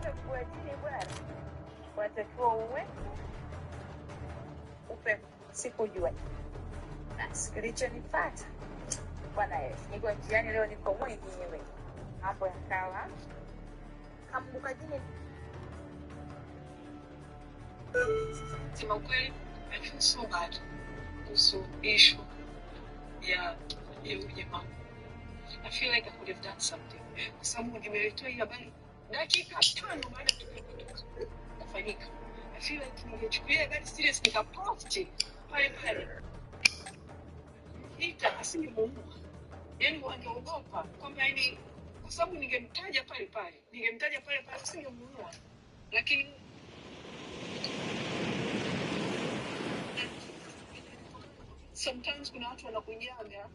kuajiri bwana, watakiwa uwe upe sikujua. Basi kilichonipata bwana Yesu, niko njiani leo, niko mwenyewe hapo, yakawa kambuka jini. Sema ukweli, I feel so bad kuhusu issue ya ujamaa. I feel like I could have done something. Kwa sababu nimeletewa hii habari dakika 5 baada ya kufanyika. I feel like ningechukulia gari serious nikapost pale. Hita asingemuua. Yaani wangeogopa kwamba yani kwa sababu ningemtaja pale. Ningemtaja pale asingemuua. Lakini sometimes kuna watu wanakujaga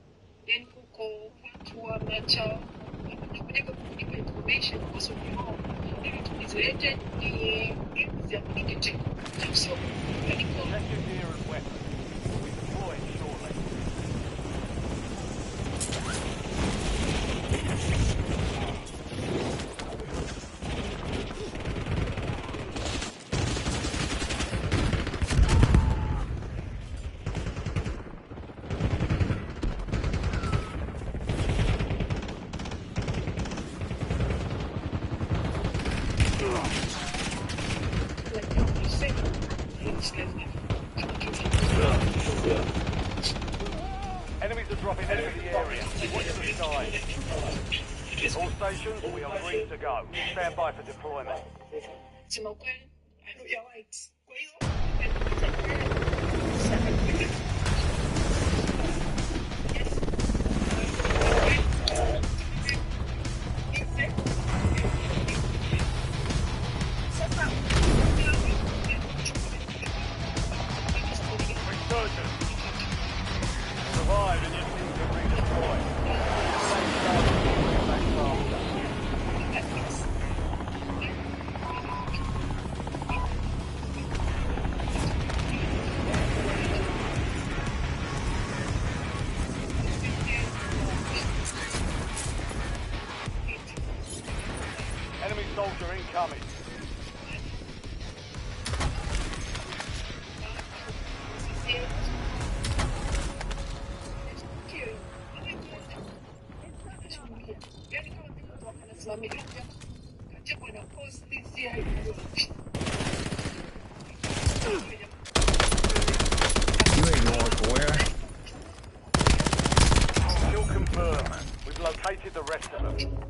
then huko watu wanacha wanakuja kukupa information kuhusu wao ili tuzilete ni ya kudetect so Enemies are dropping into the area. Watch the side. All stations, we are free to go. Stand by for deployment. I know you're right. Enemy soldier incoming. Still confirmed. We've located the rest of them.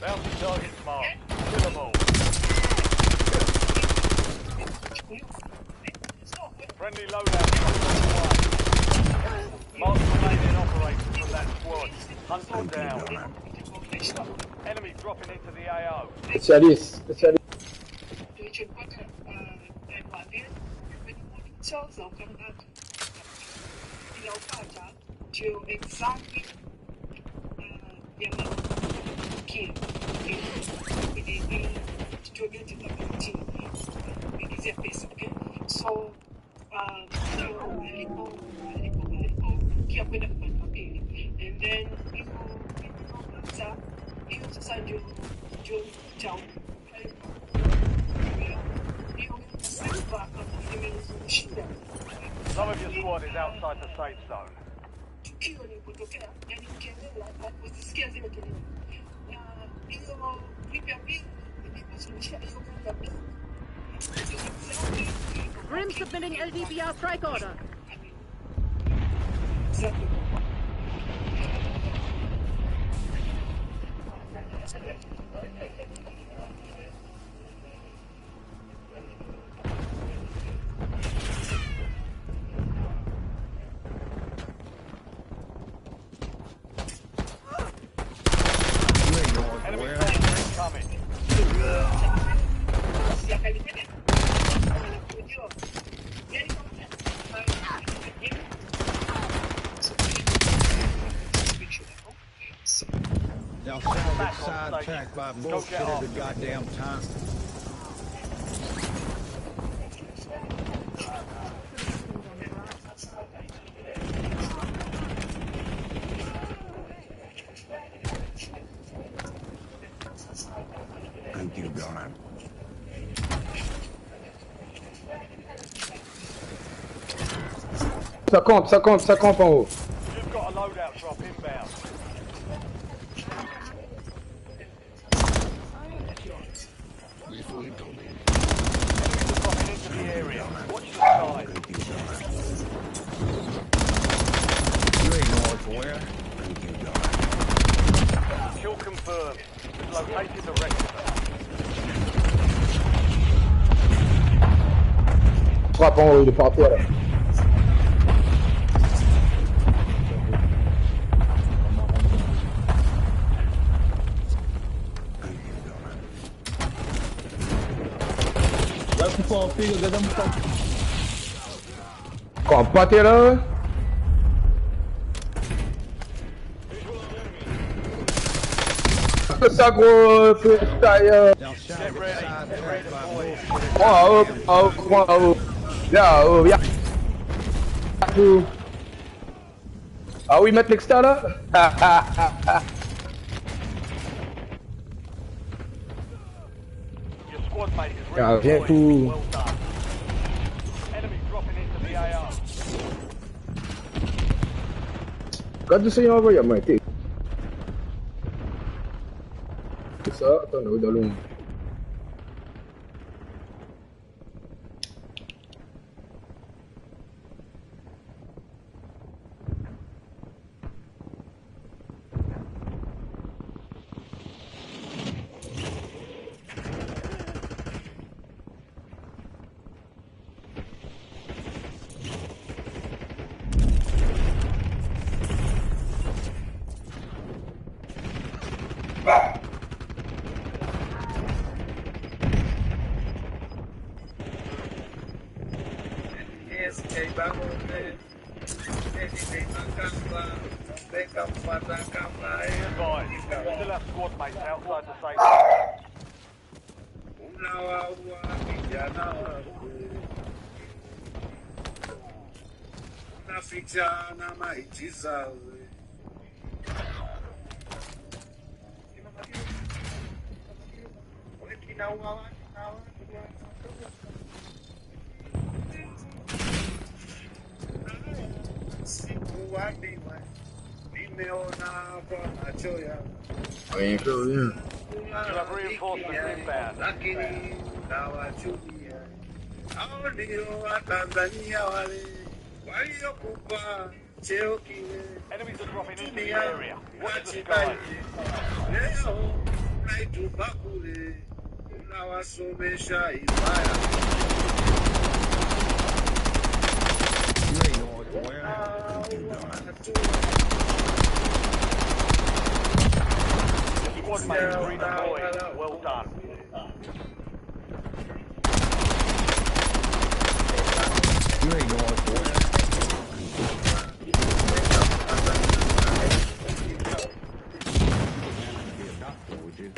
Bounty targets marked. Kill them all. Friendly loadout. Mark the remaining operators from that squad. Hunt them down. Enemy dropping into the AO. Specialist. So and then Some of your squad is outside the safe zone. Grim submitting LVBR strike order. Y'all sound get sidetracked by bullshit every goddamn time. Thank you, God. Ça campe en haut. You've got a loadout drop inbound. Dropping into the area. Watch the skies. You ain't north where? Thank you, God. Kill confirmed. We've located the rest of them. Frappe en haut, il est par terre là. Campe pas terre là. Ça gros taille. Y'all sound get sidetracked by bullshit. Viens. Ah oui, mettre l'extra là. Your squad mate is Ah, viens redeployed. tout. Well done. Enemy dropping into the AR. Regarde ça, il envoie, il y a moins été. C'est ça, attends, là, dans l'ombre. Guys, we still have squad mates outside the safe zone. Rien que rien. You have reinforcements inbound. Enemies are dropping into the area. Watch the skies. You ain't north where? Thank you, God. Squad mate is redeployed. Well done. You ain't north where? Be a doctor, would you?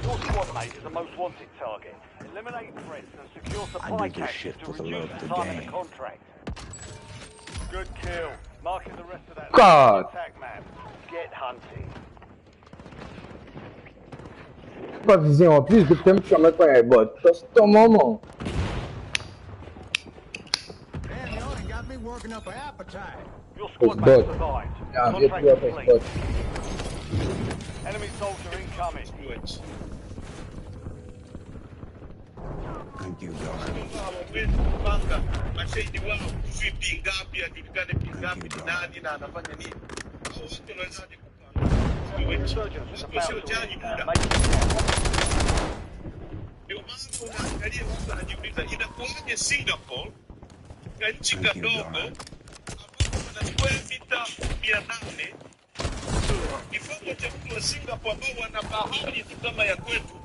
Your squad mate is the most wanted target. Eliminate threats and secure supply caches to reduce the time of the contract. Good kill. Marking the rest of that God. attack map. Get hunting. Pas viser en plus de thème sur mettre un bot. Ça c'est ton moment. Damn, you only got me working up an appetite. Your squad It's mate bot. survived. Yeah, viens Contract plus après complete. bot. Enemy soldier incoming. Thank Thank you, darling. Mashahidi wao vipi ngapi ajulikane ngapi ni nani na anafanya nini. Hao wote wanawezaje kupanga? Sio jani muda. Ndio maana unaangalia watu wanajiuliza inakuwaje Singapore na nchi kadogo ambapo wana square mita 800 kifungo cha mtu wa Singapore ambao wana bahari tu kama ya kwetu.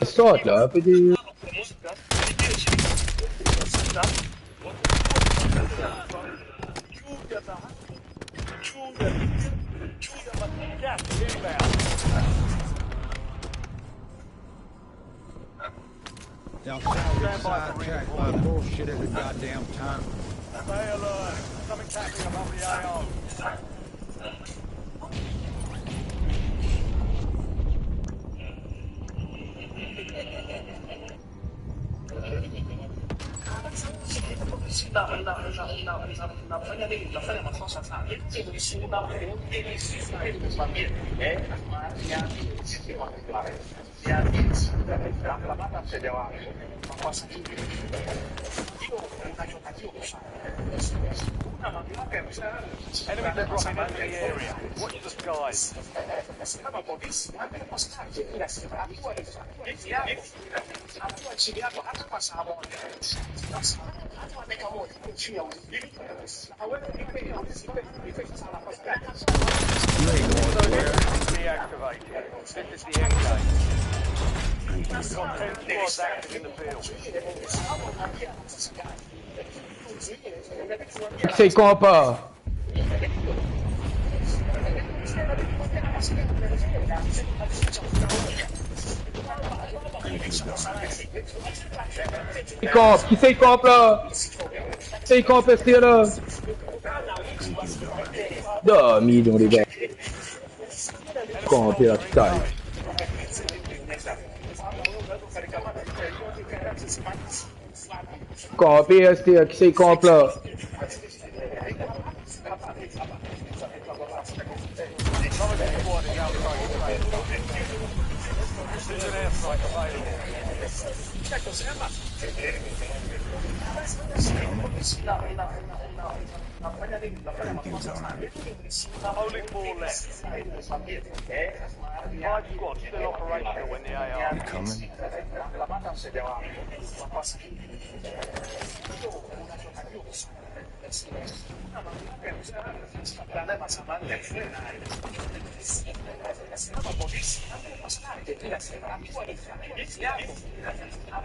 Sort là, petit. Y'all sound get sidetracked by bullshit every goddamn time. Stay alert. Something's happening above the AO. Enemies are dropping into the area. Watch the skies. Deactivated. This is the end game. Got 10 squads active in the field. C'est compas. Qui c'est comp là? C'est comp rester là. Dormi dans les gars. Comp là tout à l'heure. Comp rester qui c'est comp là? Only 4 left. 5 squads still operational when the AR. You coming?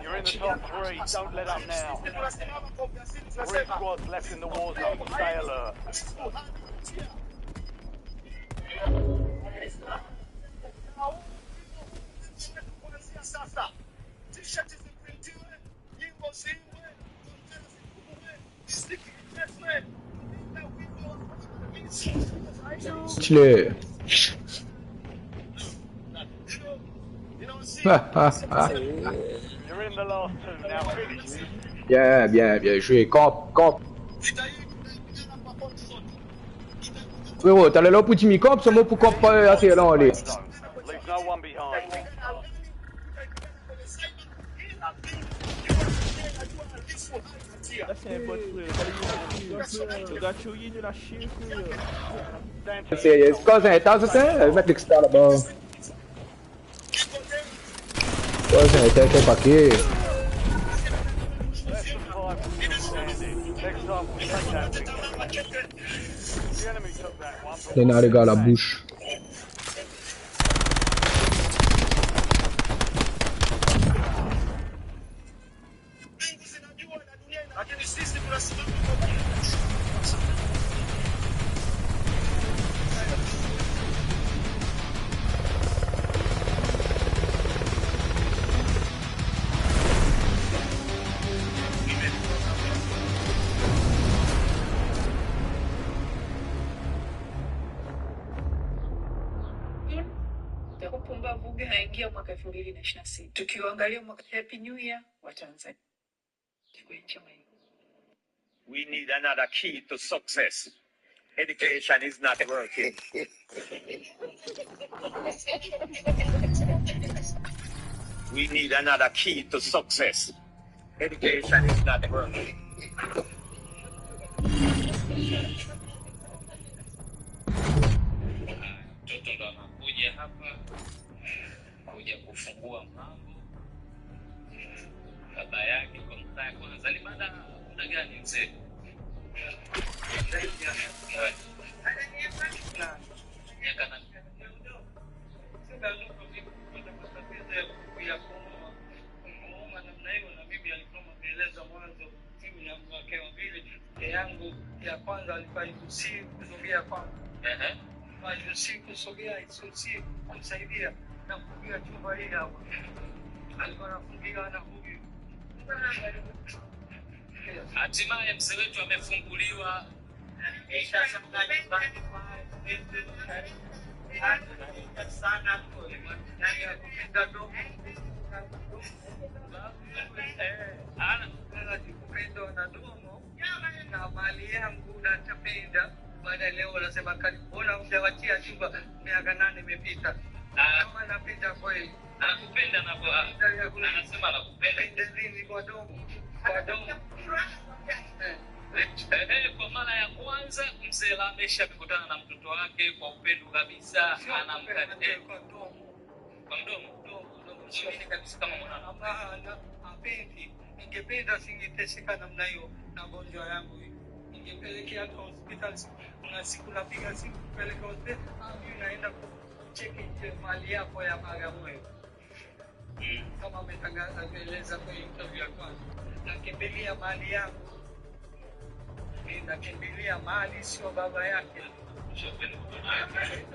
You're in the top 3. Don't let up now. 3 squads left in the war zone. Stay alert. Chile. You're in the last 2 now. Finish. Bien, bien, bien joué. Camp, camp. Frérot, t'as là pour Timmy Camp, c'est moi pour camp pas assez là, allez. Leave no one behind. C'est cause intense, ça? Mettre l'extra là-bas. Cause intense, paquet. Les nains, les gars, la bouche. Haingia mwaka 2026. Tukiangalia mwaka Happy New Year wa Tanzania. We need another key to success. Education is not working. We need another key to success. Education is not working. Mtoto ndo anakuja hapa kuja kufungua mlango. Baba yake kwa mtaa kwanza ni baada muda gani mzee? Miaka na yangu ya kwanza alifaikusi kusogea kwangu. Majusi kusogea isusi kumsaidia na kufungia chumba hili hapo. Alikuwa anafungiwa na huyu. hatimaye mzee wetu amefunguliwa. Sana na kupenda domo. Kupenda na domo na mali yangu natapenda. Baada leo nasema mbona mjawatia chumba miaka 8 imepita. Kama napenda kweli. Anakupenda na anasema anakupenda ndio kwa domo. Kwa domo. Kwa mara ya kwanza mzee Lamesha amekutana na mtoto wake kwa upendo kabisa, anamkaribia kwa domo. Kwa mdomo sio kabisa kama mwanadamu. Apendi. Ningependa singeteseka namna hiyo na gonjwa yangu hii. Ningepelekea hata hospitali na siku napiga simu kupeleka hospitali au naenda kucheki mali yako ya Bagamoyo. Kama umetangaza kueleza kwa interview ya kwanza. Nakimbilia mali yangu. Nakimbilia mali sio baba yake.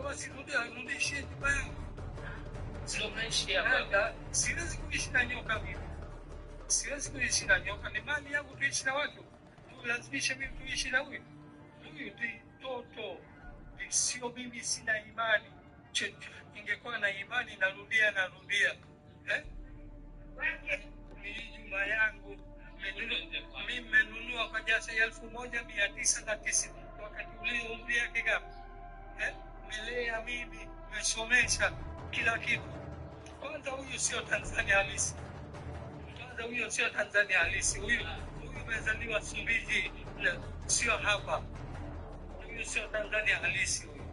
Basi rudishe nyumba yangu. Sio maishi hapa. Siwezi kuishi na nyoka mimi. Siwezi kuishi na nyoka, ni mali yangu tuishi na watu. Lazimisha mimi tuishi na huyu. Huyu ni toto. Sio mimi sina imani. Ningekuwa na imani narudia. Ni nyumba yangu. Mimi nimenunua kwa jasa 1990 wakati ule umri yake gapi? Melea mimi, nimesomesha kila kitu. Kwanza huyu sio Tanzania halisi. Huyu amezaliwa Sumbiji, sio hapa. Huyu sio Tanzania halisi huyu.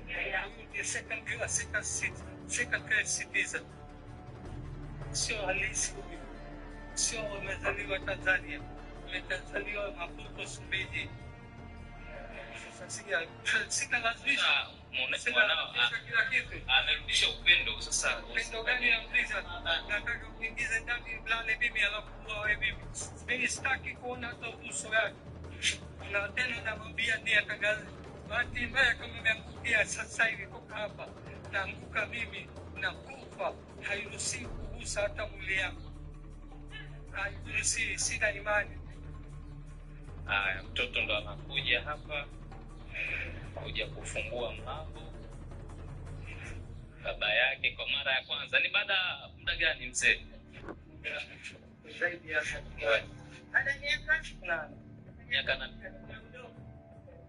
Huyu ni second class citizen. Sio halisi huyu. Sio amezaliwa Tanzania. Amezaliwa Maputo, Sumbiji. Sina lazimisha. Kila kitu. Amerudisha upendo sasa. Upendo gani anarudisha? Nataka kuingiza ndani blale mimi alafu wewe mimi. Mimi sitaki kuona hata uso yake. Na tena namwambia ndiye atangaza. Bahati mbaya kama nimeangukia sasa hivi kutoka hapa. Naanguka mimi na kufa. Hairuhusiwi kugusa hata mwili yangu. Hairuhusiwi, sina imani. Haya, mtoto ndo anakuja hapa kuja kufungua mlango. Baba yake kwa mara ya kwanza ni baada muda gani mzee? Zaidi ya miaka 8.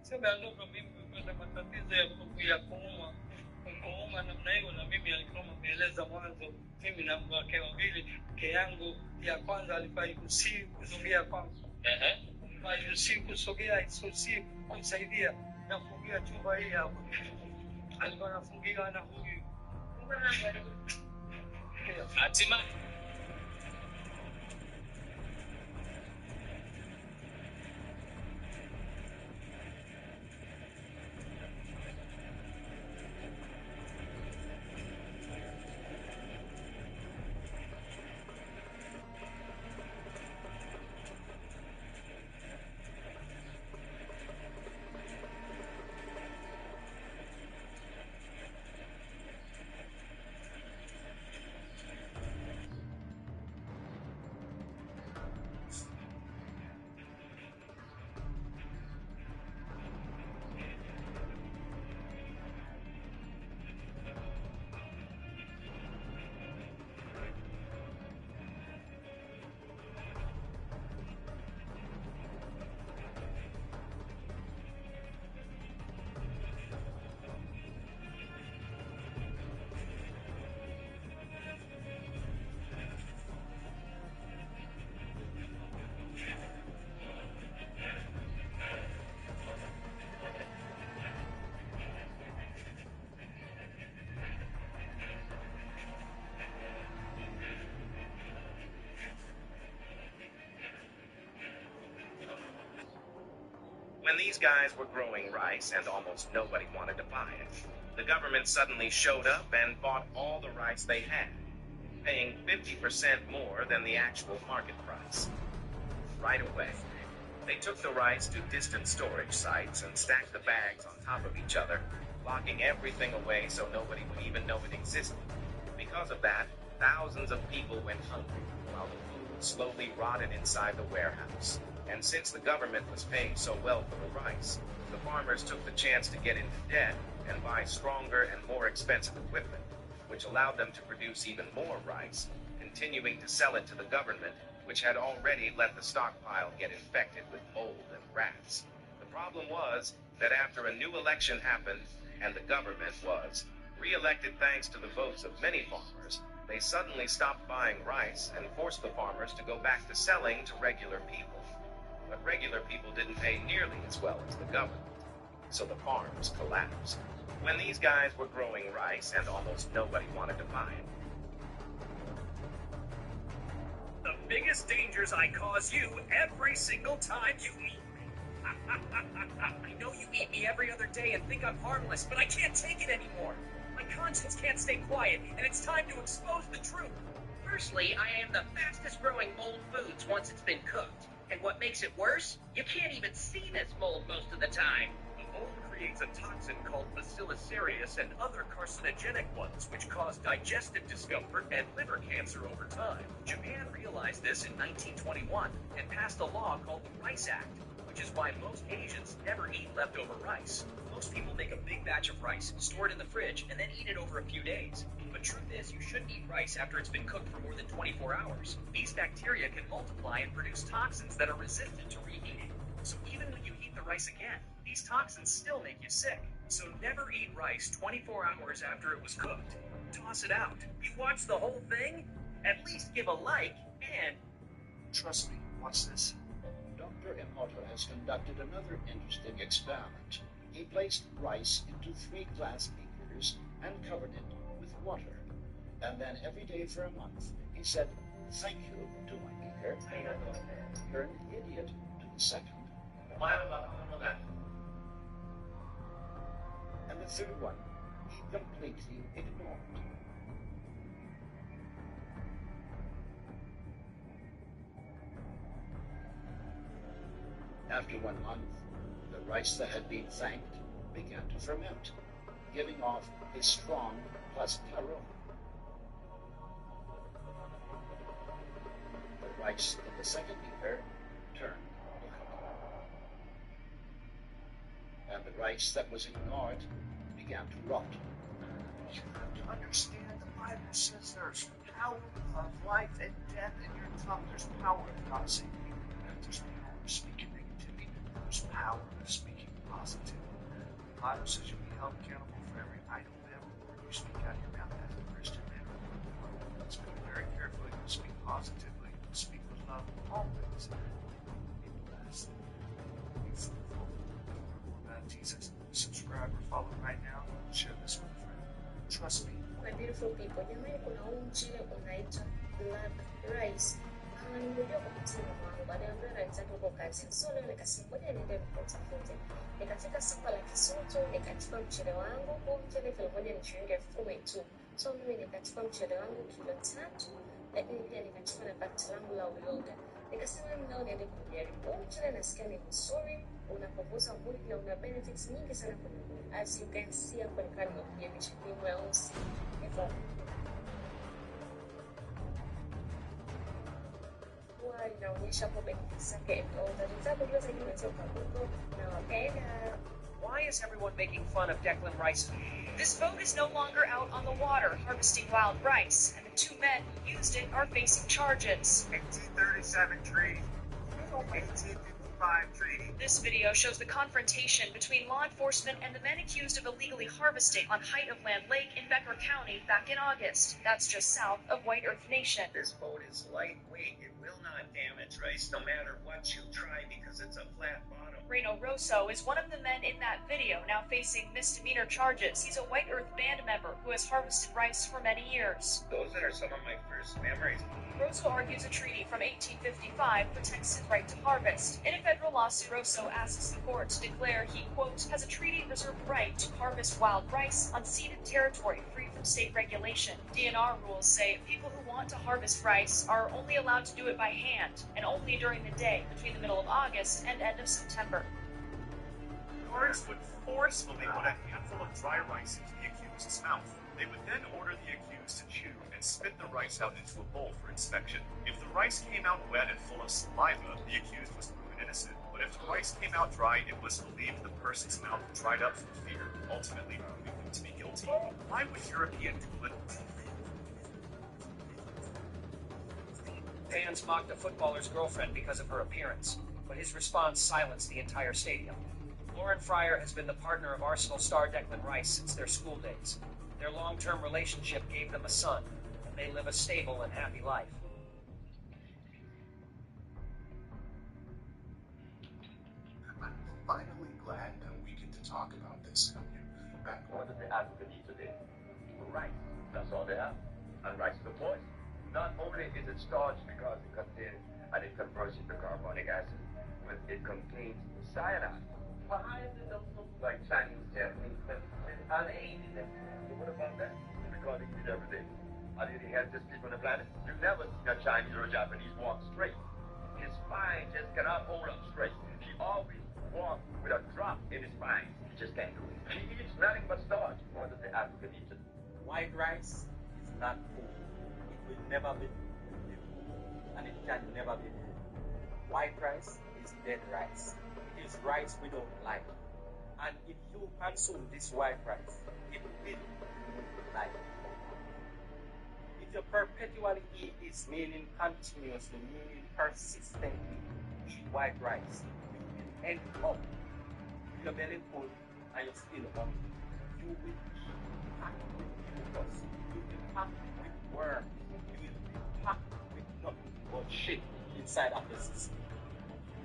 Sema ndogo mimi nimepata matatizo ya kuuma namna hiyo, na mimi alikuwa ameeleza mwanzo mimi na mke wawili. Mke yangu ya kwanza alifaikusi kusogea kwangu. Majusi kusogea isusi kumsaidia na kufungia chumba hili hapo. Alikuwa anafungiwa na huyu. Hatimaye When these guys were growing rice and almost nobody wanted to buy it, the government suddenly showed up and bought all the rice they had, paying 50% more than the actual market price. Right away, they took the rice to distant storage sites and stacked the bags on top of each other, locking everything away so nobody would even know it existed. Because of that, thousands of people went hungry, while the food slowly rotted inside the warehouse. And since the government was paying so well for the rice, the farmers took the chance to get into debt and buy stronger and more expensive equipment, which allowed them to produce even more rice, continuing to sell it to the government, which had already let the stockpile get infected with mold and rats. The problem was that after a new election happened, and the government was re-elected thanks to the votes of many farmers, they suddenly stopped buying rice and forced the farmers to go back to selling to regular people. But regular people didn't pay nearly as well as the government, so the farms collapsed. When these guys were growing rice and almost nobody wanted to buy it, the biggest dangers I cause you every single time you eat me. I know you eat me every other day and think I'm harmless, but I can't take it anymore. My conscience can't stay quiet, and it's time to expose the truth. Firstly, I am the fastest growing mold foods once it's been cooked. And what makes it worse? You can't even see this mold most of the time. The mold creates a toxin called Bacillus cereus and other carcinogenic ones, which cause digestive discomfort and liver cancer over time. Japan realized this in 1921 and passed a law called the Rice Act, which is why most Asians never eat leftover rice. Most people make a big batch of rice, store it in the fridge, and then eat it over a few days. But truth is, you shouldn't eat rice after it's been cooked for more than 24 hours. These bacteria can multiply and produce toxins that are resistant to reheating. So even when you heat the rice again, these toxins still make you sick. So never eat rice 24 hours after it was cooked. Toss it out. You watch the whole thing? At least give a like and... Trust me, watch this. Dr. Emoto has conducted another interesting experiment. He placed rice into 3 glass beakers and covered it with water. And then every day for a month, he said, "Thank you" to one beaker. "You're an idiot" to the second. And the third one, he completely ignored. After 1 month, the rice that had been thanked began to ferment, giving off a strong, pleasant aroma. The rice in the second beaker turned black. And the rice that was ignored began to rot. You have to understand, the Bible says there's power of life and death in your tongue. There's power of God saving you. There's power of speaking negativity. There's power of speaking positivity. The Bible says you'll be held accountable for every idle word you speak out of your mouth as a Christian man. Speak very carefully. Speak positively. Speak with love always. Be blessed. Be fruitful. More about Jesus. Subscribe or follow right now. Share this with a friend. Trust me. My beautiful people, jamani, kuna huu mchele unaitwa black rice. Nimejua kwa mtindo wangu, baada ya mbele alizaka huko kazi. So leo nikasema ngoja niende nikatafute. Nikafika soko la Kisutu, nikachukua mchele wangu. Huu mchele kilo moja ni shilingi 10,000 tu. So mimi nikachukua mchele wangu kilo 3, lakini pia nikachukua na bakti langu la uyoga. Nikasema leo niende kujaribu. Huu mchele nasikia ni mzuri, unapunguza mwili na una benefits nyingi sana kwa mwili. As you can see hapo nikani nimekuonyesha ni mweusi. Hivyo inaonyesha hapo benefits zake and all that. Unataka kujua zaidi unaweza ukagoogle na wakaenda. Why is everyone making fun of Declan Rice? This boat is no longer out on the water harvesting wild rice, and the 2 men who used it are facing charges. 1837 treaty. 1855 treaty. This video shows the confrontation between law enforcement and the men accused of illegally harvesting on Height of Land Lake in Becker County back in August. That's just south of White Earth Nation. This boat is lightweight. It will not damage rice no matter what you try because it's a flat bottom. Reno Rosso is one of the men in that video, now facing misdemeanor charges. He's a White Earth band member who has harvested rice for many years. Those are some of my first memories. Rosso argues a treaty from 1855 protects his right to harvest. In a federal lawsuit also asks the court to declare he, quote, has a treaty-reserved right to harvest wild rice on ceded territory free from state regulation. DNR rules say people who want to harvest rice are only allowed to do it by hand, and only during the day between the middle of August and end of September. Guards would forcefully put a handful of dry rice into the accused's mouth. They would then order the accused to chew and spit the rice out into a bowl for inspection. If the rice came out wet and full of saliva, the accused was proven innocent. But if the rice came out dry, it was believed the person's mouth dried up from fear, ultimately proving them to be guilty. Why would European Doolittle? Fans mocked a footballer's girlfriend because of her appearance, but his response silenced the entire stadium. Lauren Fryer has been the partner of Arsenal star Declan Rice since their school days. Their long-term relationship gave them a son, and they live a stable and happy life. I'm finally glad that we get to talk about this. What does the Africa need today? Rice. That's all they have. And rice is a poison. Not only is it starch because it contains and it converts into carbonic acid, but it contains cyanide. Why is it don't look like Chinese, Japanese, and Asian? What about that? Because they eat it every day. Are they the healthiest people on the planet? You never see a Chinese or a Japanese walk straight. His spine just cannot hold up straight. He always walks with a drop in his spine. He just can't do it. He eats nothing but starch. What does the African eat? White rice is not food. It will never be food, and it can never be food. White rice is dead rice. It is rice without life. And if you consume this white rice, it will give you life. If you perpetually eat this, meaning continuously, meaning persistently eat white rice, you will end up with your belly full and you're still hungry. You will be packed with mucus. You will be packed with worms. You will be packed with nothing but shit inside of the system.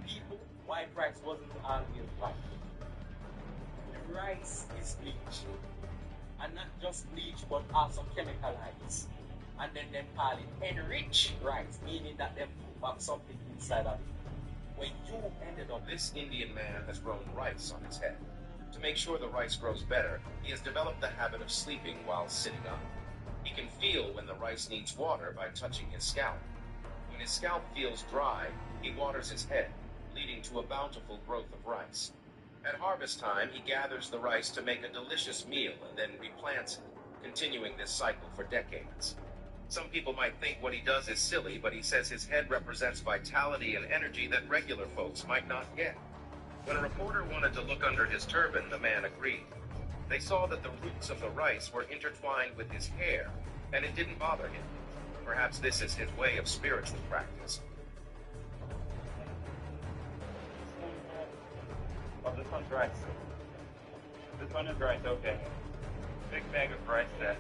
People, white rice wasn't always white. The rice is bleached. And not just bleached, but also chemicalized. And then they call it enriched rice, meaning that they put back something inside of it. When you ended up... This Indian man has grown rice on his head. To make sure the rice grows better, he has developed the habit of sleeping while sitting up. He can feel when the rice needs water by touching his scalp. When his scalp feels dry, he waters his head, leading to a bountiful growth of rice. At harvest time, he gathers the rice to make a delicious meal and then replants it, continuing this cycle for decades. Some people might think what he does is silly, but he says his head represents vitality and energy that regular folks might not get. When a reporter wanted to look under his turban, the man agreed. They saw that the roots of the rice were intertwined with his hair, and it didn't bother him. Perhaps this is his way of spiritual practice. Oh, this one's rice. This one is rice, okay. Big bag of rice there.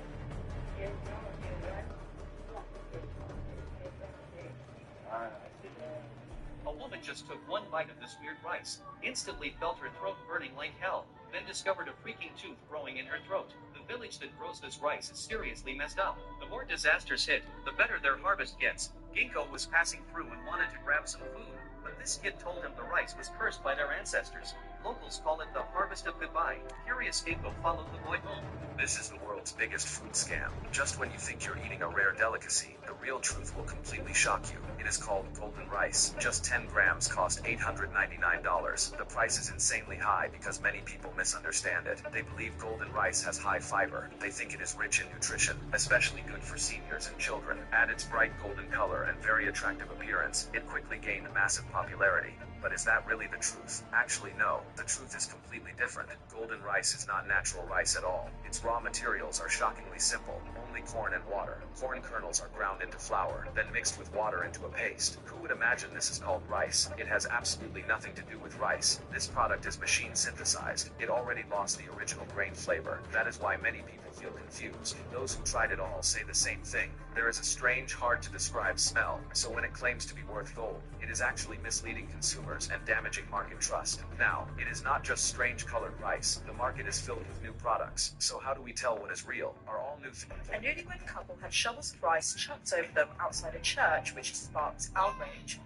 A woman just took one bite of this weird rice, instantly felt her throat burning like hell, then discovered a freaking tooth growing in her throat. The village that grows this rice is seriously messed up. The more disasters hit, the better their harvest gets. Ginkgo was passing through and wanted to grab some food, but this kid told him the rice was cursed by their ancestors. Locals call it the harvest of goodbye. Curious Ginkgo followed the boy home. This is the world's biggest food scam. Just when you think you're eating a rare delicacy, the real truth will completely shock you. It is called golden rice. Just 10 grams cost $899. The price is insanely high because many people misunderstand it. They believe golden rice has high fiber. They think it is rich in nutrition, especially good for seniors and children. Add its bright golden color and very attractive appearance, it quickly gained massive popularity. But is that really the truth? Actually, no. The truth is completely different. Golden rice is not natural rice at all. Its raw materials are shockingly simple. Only corn and water. Corn kernels are ground into flour, then mixed with water into a paste. Who would imagine this is called rice? It has absolutely nothing to do with rice. This product is machine synthesized. It already lost the original grain flavor. That is why many people feel confused. Those who tried it all say the same thing. There is a strange, hard to describe smell, so when it claims to be worth gold, it is actually misleading consumers and damaging market trust. Now, it is not just strange colored rice. The market is filled with new products. So how do we tell what is real? Are all new A newlywed couple had shovels of rice chucked over them outside a church, which sparked outrage.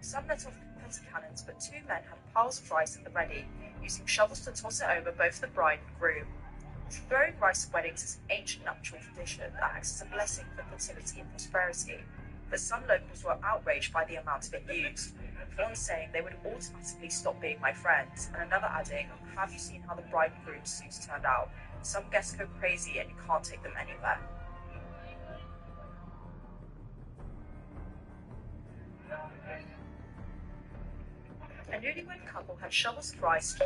Some let off weapons and cannons, but two men had piles of rice at the ready, using shovels to toss it over both the bride and groom. Throwing rice at weddings is an ancient nuptial tradition that acts as a blessing for fertility and prosperity, but some locals were outraged by the amount of it used, one saying they would automatically stop being my friends, and another adding, have you seen how the bride and groom suits turned out? Some guests go crazy and you can't take them anywhere. A newlywed couple had shovels of rice.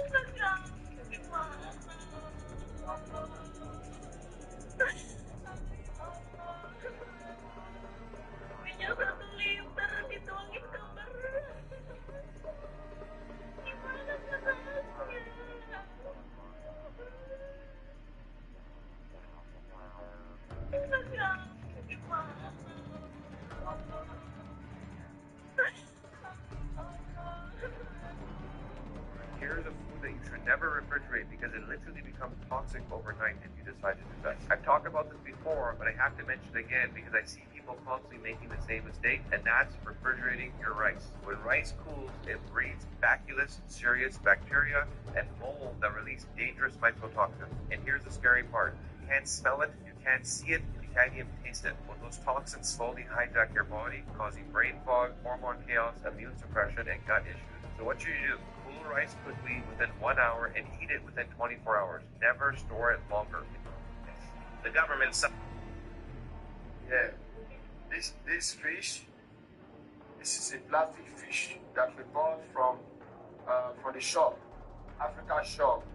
Here's a food that you should never refrigerate because it literally becomes toxic overnight if you decide to do that. I've talked about this before, but I have to mention it again because I see people constantly making the same mistake, and that's refrigerating your rice. When rice cools, it breeds Bacillus cereus bacteria and mold that release dangerous mycotoxins. And here's the scary part. You can't smell it, you can't see it, you can't even taste it. When those toxins slowly hijack your body, causing brain fog, hormone chaos, immune suppression, and gut issues. So what should you do? Cool rice quickly within 1 hour and eat it within 24 hours. Never store it longer. The government... Yeah. This fish, this is a plastic fish that we bought from the shop, Africa shop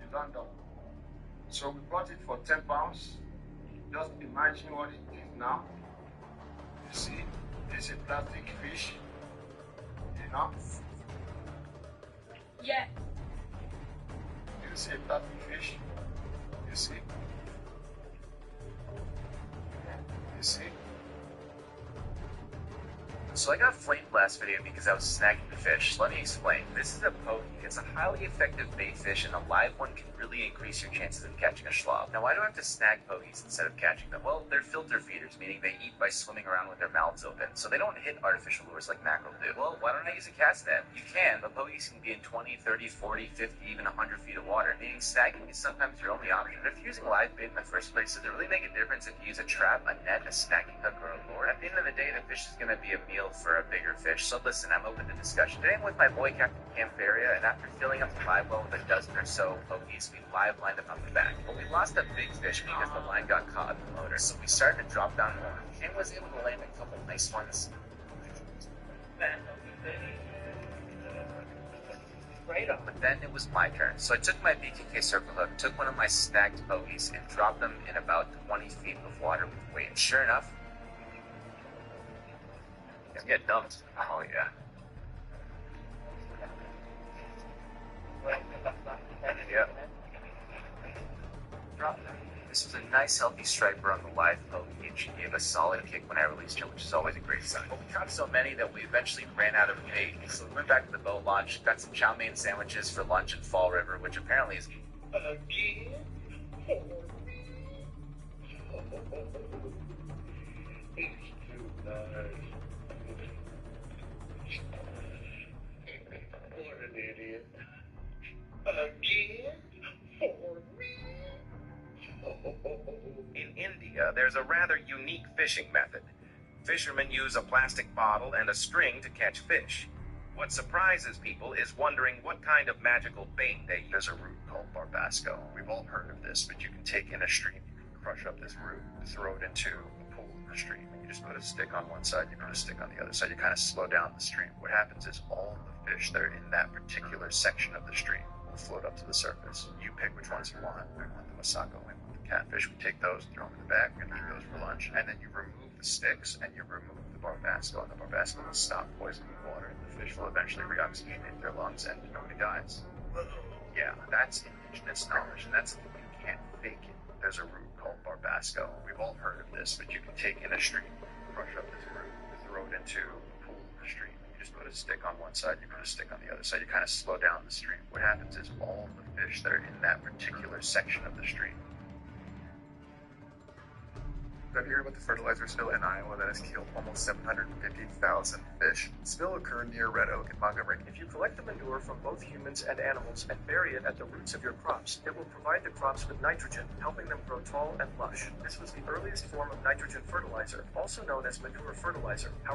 in London. So we bought it for £10. Just imagine what it is now. You see, this is a plastic fish, you know? Yeah. You see a plastic fish? You see? You see? So I got flamed last video because I was snagging the fish. Let me explain. This is a poke. It's a highly effective bait fish, and a live one can really increase your chances of catching a schlob. Now, why do I have to snag pokies instead of catching them? Well, they're filter feeders, meaning they eat by swimming around with their mouths open, so they don't hit artificial lures like mackerel do. Well, why don't I use a cast net? You can, but pokies can be in 20, 30, 40, 50, even 100 feet of water, meaning snagging is sometimes your only option. But if you're using live bait in the first place, does it really make a difference if you use a trap, a net, a snagging hook, or a lure? At the end of the day, the fish is going to be a meal for a bigger fish. So listen, I'm open to discussion. Today I'm with my boy Captain Camp Faria, and after filling up the live well with a dozen or so pokies, we live lined them up the back. But we lost a big fish because the line got caught in the motor, so we started to drop down more, and was able to land a couple nice ones. But then it was my turn, so I took my BKK circle hook, took one of my snagged pokies, and dropped them in about 20 feet of water with weight. And sure enough, get dumped. Oh yeah. Yep. This was a nice healthy striper on the live poke, and she gave a solid kick when I released her, which is always a great sign. But we caught so many that we eventually ran out of bait, so we went back to the boat launch, got some chow mein sandwiches for lunch in Fall River, which apparently is... What an idiot. Again? For me? In India, there's a rather unique fishing method. Fishermen use a plastic bottle and a string to catch fish. What surprises people is wondering what kind of magical bait they use. There's a root called barbasco. We've all heard of this, but you can take in a stream, you can crush up this root, throw it into a pool in the stream, and you just put a stick on one side, you put a stick on the other side, you kind of slow down the stream. What happens is all the fish that are in that particular section of the stream will float up to the surface. You pick which ones you want. I want the masako, I want the catfish. We take those, throw them in the bag, we're gonna eat those for lunch, and then you remove the sticks and you remove the barbasco, and the barbasco will stop poisoning the water, and the fish will eventually reoxygenate their lungs and nobody dies. Yeah, that's indigenous knowledge, and that's something you can't fake it. There's a root called barbasco. We've all heard of this, but you can take in a stream, crush up this root, throw it into a pool in the stream. You just put a stick on one side, you put a stick on the other side, you kind of slow down the stream. What happens is all the fish that are in that particular section of the stream Have you heard about the fertilizer spill in Iowa that has killed almost 750,000 fish? The spill occurred near Red Oak in Montgomery. If you collect the manure from both humans and animals and bury it at the roots of your crops, it will provide the crops with nitrogen, helping them grow tall and lush. This was the earliest form of nitrogen fertilizer, also known as manure fertilizer. How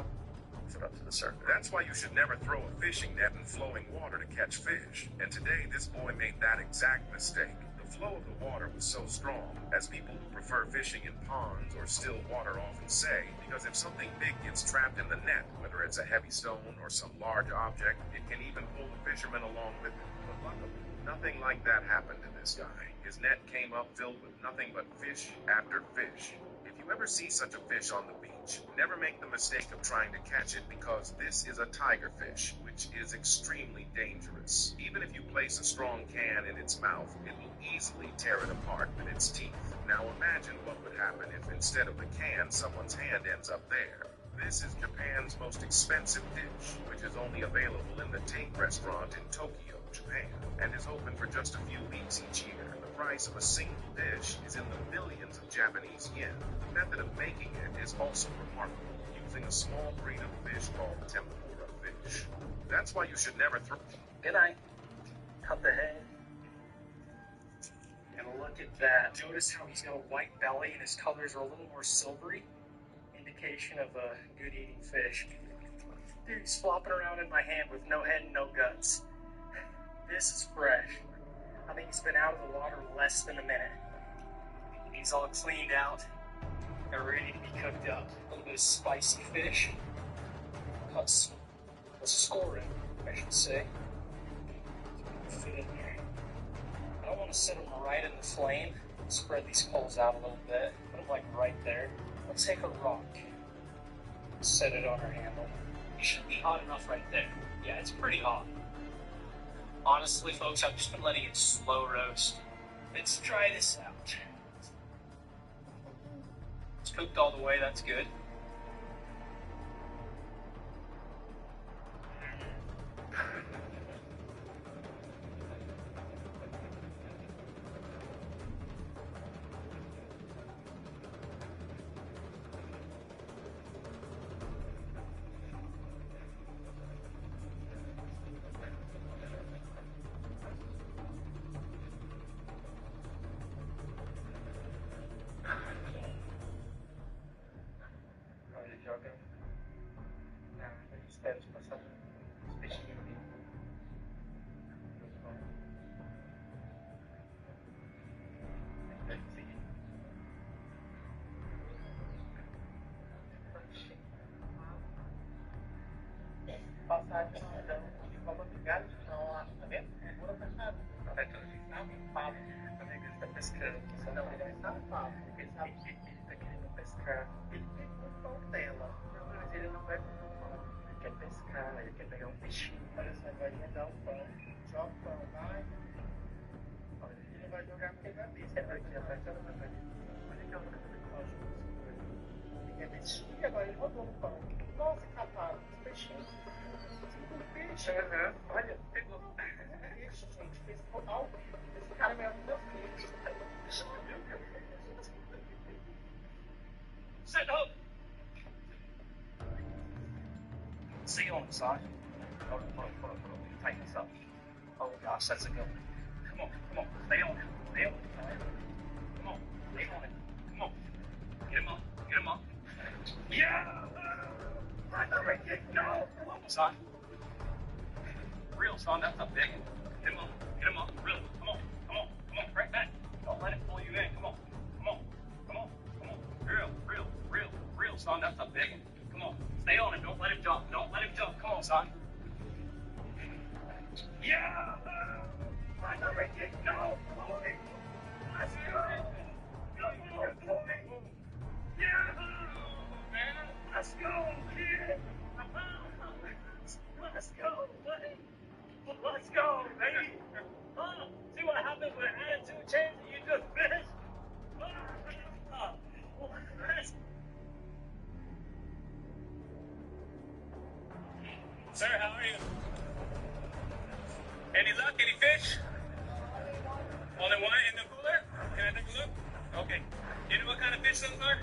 it up to the surface. That's why you should never throw a fishing net in flowing water to catch fish. And today, this boy made that exact mistake. The flow of the water was so strong, as people who prefer fishing in ponds or still water often say, because if something big gets trapped in the net, whether it's a heavy stone or some large object, it can even pull the fisherman along with it. But luckily, nothing like that happened to this guy. His net came up filled with nothing but fish after fish. If you ever see such a fish on the beach, never make the mistake of trying to catch it, because this is a tigerfish, which is extremely dangerous. Even if you place a strong can in its mouth, it will easily tear it apart with its teeth. Now imagine what would happen if instead of the can, someone's hand ends up there. This is Japan's most expensive dish, which is only available in the Take restaurant in Tokyo, Japan, and is open for just a few weeks each year. The price of a single dish is in the millions of Japanese yen. The method of making it is also remarkable, using a small breed of fish called tempura fish. That's why you should never throw... Good night. Cut the head. And look at that. Notice how he's got a white belly and his colors are a little more silvery. Indication of a good eating fish. Dude, he's flopping around in my hand with no head and no guts. This is fresh. I think he's been out of the water less than a minute. He's all cleaned out and ready to be cooked up. A little bit of spicy fish. Let's score it, I should say. Fit in there. I don't want to set them right in the flame. Spread these coals out a little bit. Put them like right there. Let's take a rock. Set it on our handle. It should be hot enough right there. Yeah, it's pretty hot. Honestly, folks, I've just been letting it slow roast. Let's try this out. It's cooked all the way, that's good. Set up! See you on the side. Hold on. Tighten this up. Oh gosh, that's a good one. Come on. Stay on it. Come on. Stay on it. Come on. Get him up. Yeah! No! Come on, son. Real, son, that's a big one. Get him up. Real. Come on. Right back. Don't let it pull you in. Come on. Real, son, that's a big one. Come on. Stay on it. Don't let him jump. Come on, son. Yeah! No! Let's go, kid! Let's go, baby! See what happens when attitude changes and you just finish? Sir, how are you? Any luck? Any fish? Only one in the cooler? Can I take a look? Okay. You know what kind of fish those are?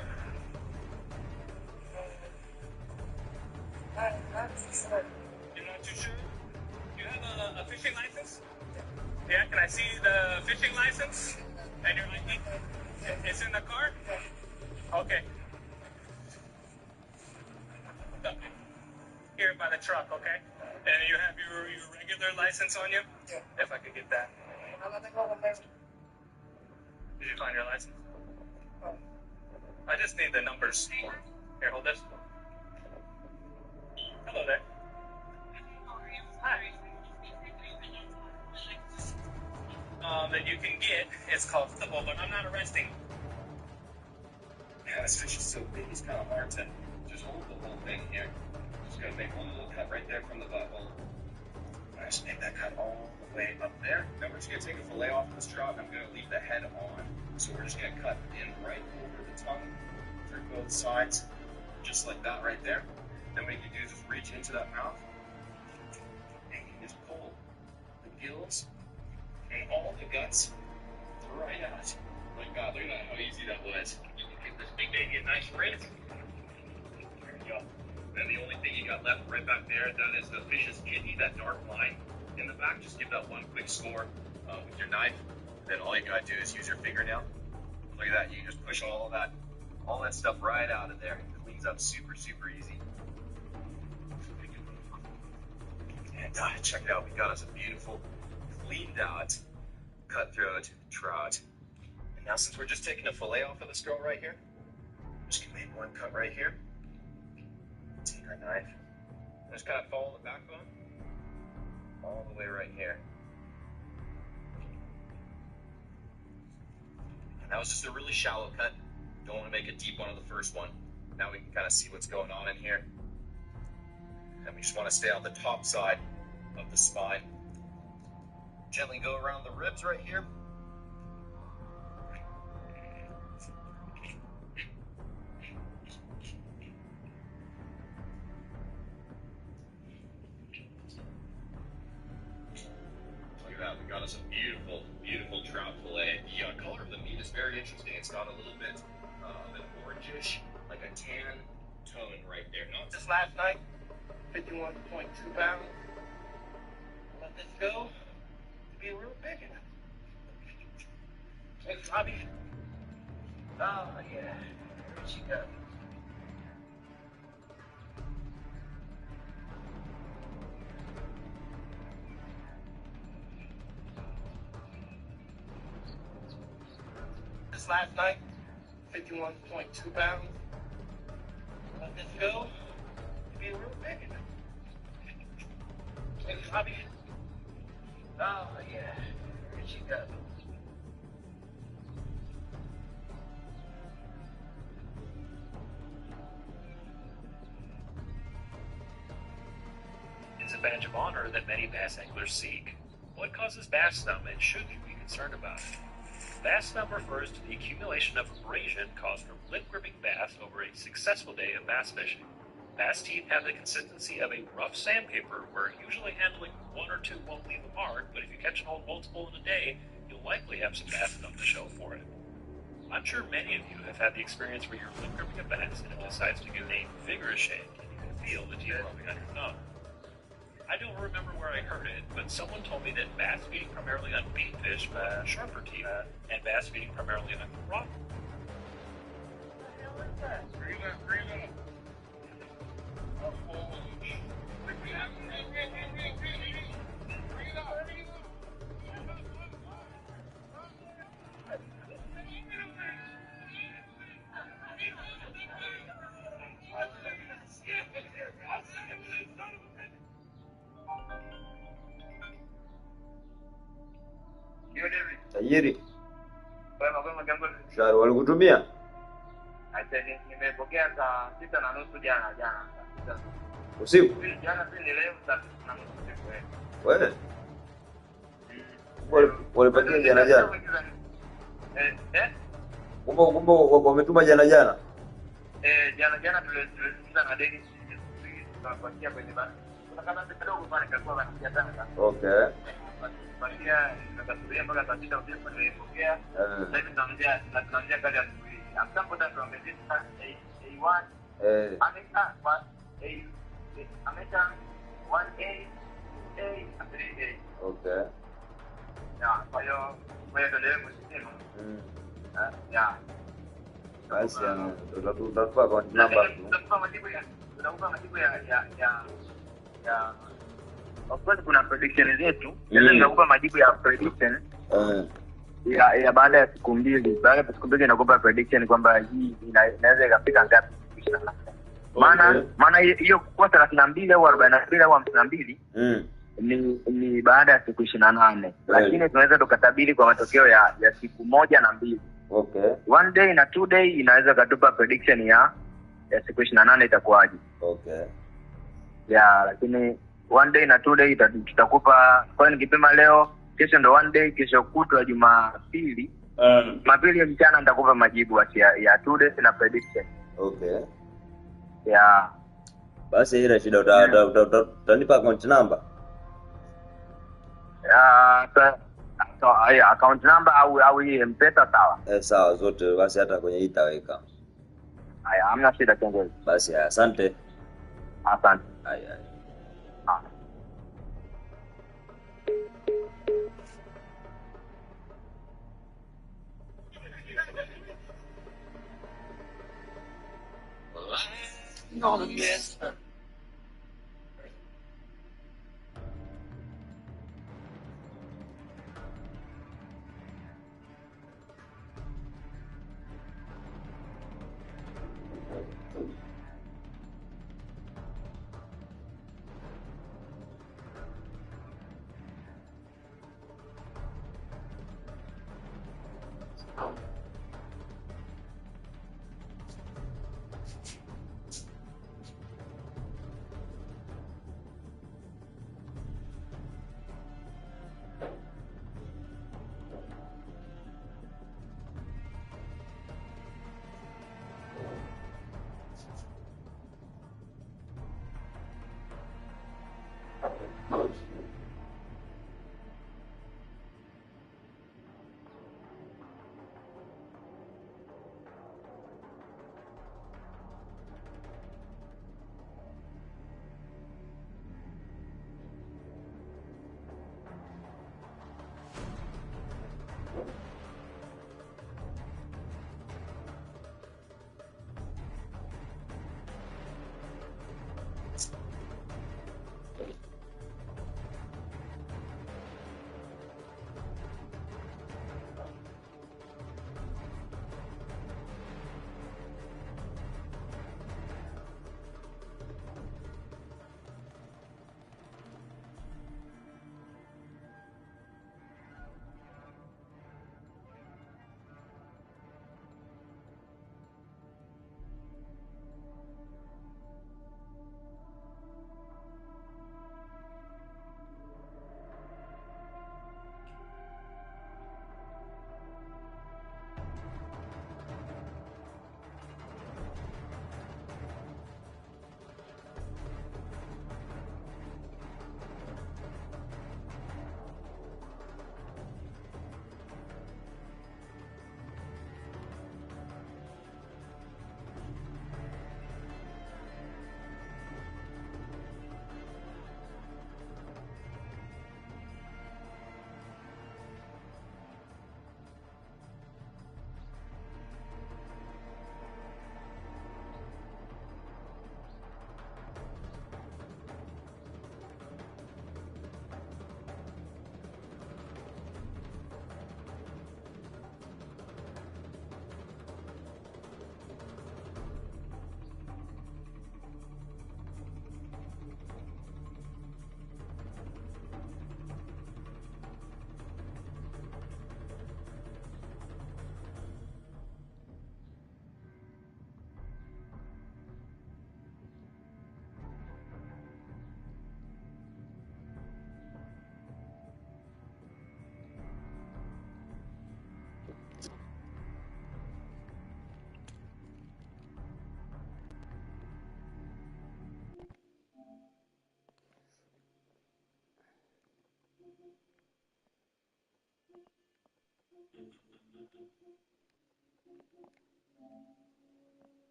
You're not too sure? You have a fishing license? Yeah, can I see the fishing license? And your ID? It's in the car? Okay. Here by the truck, okay? And you have your regular license on you? Yeah. If I could get that. Did you find your license? I just need the numbers. Here, hold this. Hello there. Hi. That you can get. It's called football, but I'm not arresting. Yeah, this fish is so big, it's kind of hard to just hold the whole thing here. Just gonna make one little cut right there from the butthole. I just make that cut all the way up there. Now we're just gonna take a fillet off this trout, and I'm gonna leave the head on. So we're just gonna cut in right over the tongue, through both sides, just like that right there. Then what you can do is just reach into that mouth, and you can just pull the gills and all the guts right out. My God, look at how easy that was. You can give this big baby a nice rinse. There you go. Then the only thing you got left right back there, that is the fish's kidney, that dark line in the back. Just give that one quick score with your knife. Then all you gotta do is use your fingernail. Look at that, you can just push all that stuff right out of there. It cleans up super, super easy. And check it out, we got us a beautiful, cleaned out, cutthroat trout. And now since we're just taking a fillet off of this girl right here, I'm just gonna make one cut right here. Take our knife, and just kind of follow the backbone all the way right here. And that was just a really shallow cut. Don't want to make a deep one on the first one. Now we can kind of see what's going on in here. And we just want to stay on the top side of the spine. Gently go around the ribs right here. Look at that, we got us a beautiful, beautiful trout fillet. The color of the meat is very interesting. It's got a little bit of an orangish, like a tan tone right there. Not just last night, 51.2 pounds. Let this go to be real big enough. Hey, Robbie. Oh, yeah. Here she goes. This last night, 51.2 pounds. Let this go to be real big enough. Hey, Robbie. Oh, yeah. Here she goes. It's a badge of honor that many bass anglers seek. What causes bass numb, and should you be concerned about it? Bass numb refers to the accumulation of abrasion caused from lip-gripping bass over a successful day of bass fishing. Bass teeth have the consistency of a rough sandpaper, where usually handling one or two won't leave a mark, but if you catch and hold multiple in a day, you'll likely have some bass numb to show for it. I'm sure many of you have had the experience where you're lip-gripping a bass and it decides to give a vigorous shake, and you can feel the teeth rubbing on your thumb. I don't remember where I heard it, but someone told me that bass feeding primarily on bait fish will have sharper teeth, and bass feeding primarily on rock. Tajiri. Shari walikutumia? Nimepokea saa 6:30 jana. Usiku? Jana pia ni leo saa 6:30. Wewe? Walipatia jana. Kumbe wametuma jana. Jana tulizungumza na Dennis tukapatia kwenye bana. Kuna kama kidogo pale kwa wanakuja tanga. Okay. Bakia nikasubiria mpaka saa 6 usiku nilipokea. Sasa hivi tunaanzia kazi ya asubuhi. Amtambo ndio tumeanza A1. Ameka but Ameita 1A, 2A, 3A. Okay. Ya, kwa hiyo tuendelee kusema. Ya. Basi utatupa account number. Tunakupa majibu ya of course kuna prediction zetu. Sasa nitakupa majibu ya prediction. Ya baada ya siku mbili. Baada ya siku mbili nakupa prediction kwamba hii inaweza ikafika ngapi. Maana hiyo kwa 32 au 42 au 52 ni baada ya siku 28. Lakini tunaweza tukatabiri kwa matokeo ya siku 1 na 2. Okay. 1 day na 2 day inaweza katupa prediction ya siku 28 itakuwaje. Okay. Ya, lakini 1 day na 2 day tutakupa kwa nikipima leo, kesho ndo 1 day, kesho kutwa Jumapili. Jumapili mchana nitakupa majibu ya 2 days na prediction. Okay. Ya. Basi ile shida utanipa account number. Account number au hii M-Pesa sawa? Sawa zote basi hata kwenye itaweka. Haya, hamna shida kiongozi. Basi asante. Asante. Haya. Gonna miss her.